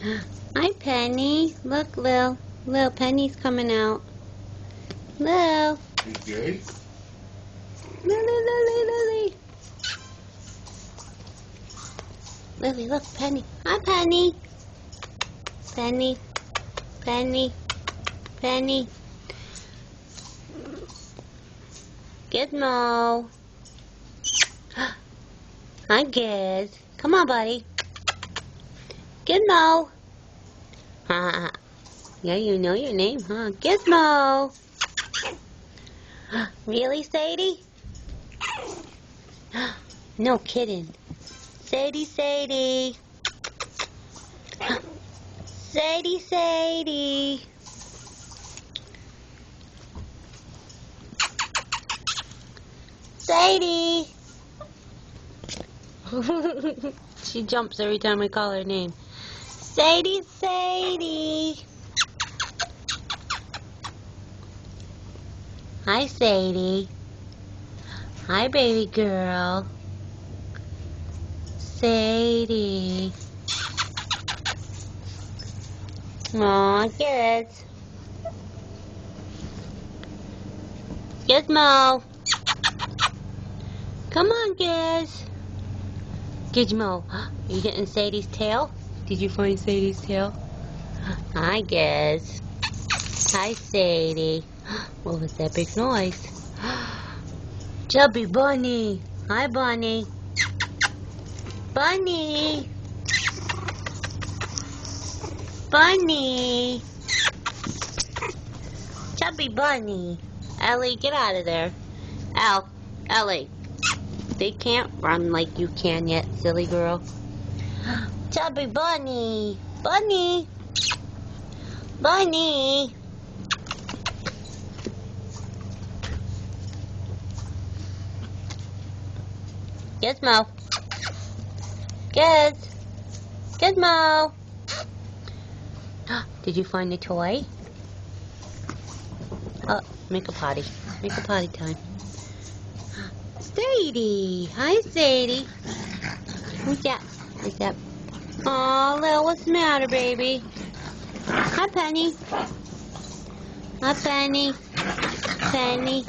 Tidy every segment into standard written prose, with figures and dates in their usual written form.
Hi, Penny. Look, Lil. Lil, Penny's coming out. Lil. You gay? Lily. Lily, look, Penny. Hi, Penny. Penny. Penny. Penny. Gizmo. Hi, Giz. Come on, buddy. Gizmo. Ha. Yeah, you know your name, huh? Gizmo. Really, Sadie? No kidding. Sadie. Sadie. Sadie. She jumps every time I call her name. Sadie. Hi, Sadie. Hi, baby girl. Sadie. Aw, kids. Gizmo. Come on, Giz. Gizmo, are you getting Sadie's tail? Did you find Sadie's tail? Hi, Giz. Hi, Sadie. What was that big noise? Chubby Bunny. Hi, Bunny. Bunny. Bunny. Chubby Bunny. Ellie, get out of there. Ellie. They can't run like you can yet, silly girl. Chubby Bunny. Bunny. Bunny. Gizmo. Gizmo. Did you find a toy? Oh, make a potty. Make a potty time. Sadie. Hi, Sadie. Who's that? Who's that? Aw, Lil, what's the matter, baby? Hi, Penny. Hi, Penny. Penny.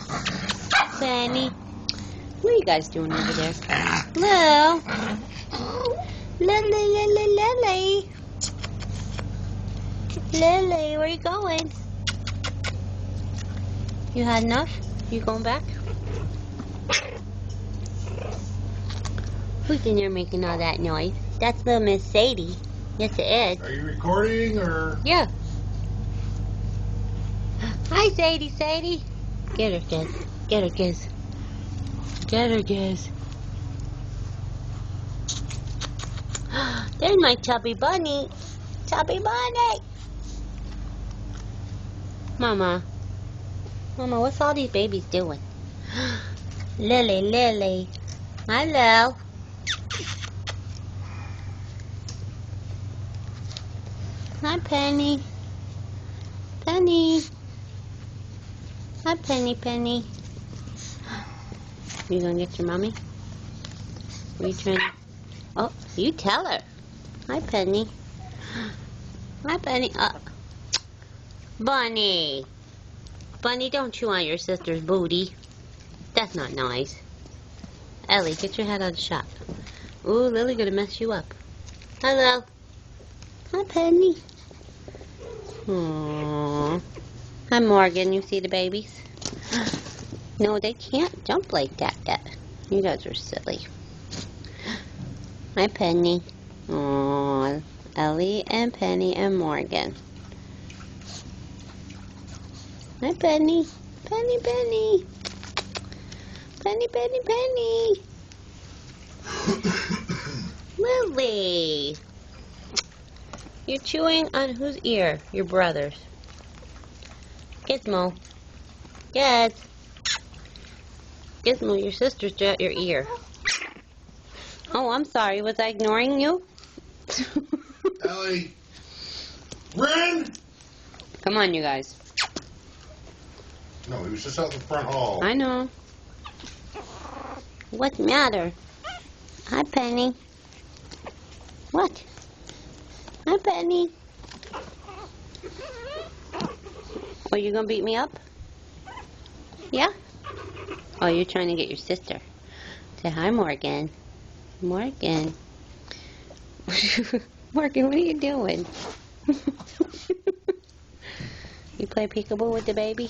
Penny. What are you guys doing over there? Lil. Lily. Lily, where are you going? You had enough? You going back? Who's in there making all that noise? That's little Miss Sadie. Yes, it is. Are you recording or? Yeah. Hi, Sadie. Get her, Giz. Get her, Giz. Get her, Giz. There's my chubby bunny. Chubby bunny. Mama, what's all these babies doing? Lily. Hello. Hi, Penny. Hi, Penny. You gonna get your mommy? Are you trying to... Oh, you tell her. Hi, Penny. Bunny. Bunny, don't chew on your sister's booty. That's not nice. Ellie, get your head out of the shop. Ooh, Lily gonna mess you up. Hello. Hi, Penny. Aww. Hi, Morgan. You see the babies? No, they can't jump like that. You guys are silly. Hi, Penny. Aww. Ellie and Penny and Morgan. Hi, Penny. Penny. Lily. You're chewing on whose ear? Your brother's. Gizmo. Gizmo, your sister's at your ear. Oh, I'm sorry. Was I ignoring you? Ellie. Ren! Come on, you guys. No, he was just out in the front hall. I know. What's the matter? Hi, Penny. What? Hi, Penny. Oh, you gonna beat me up? Yeah? Oh, you're trying to get your sister. Say hi, Morgan. Morgan. Morgan, what are you doing? You play peekaboo with the baby?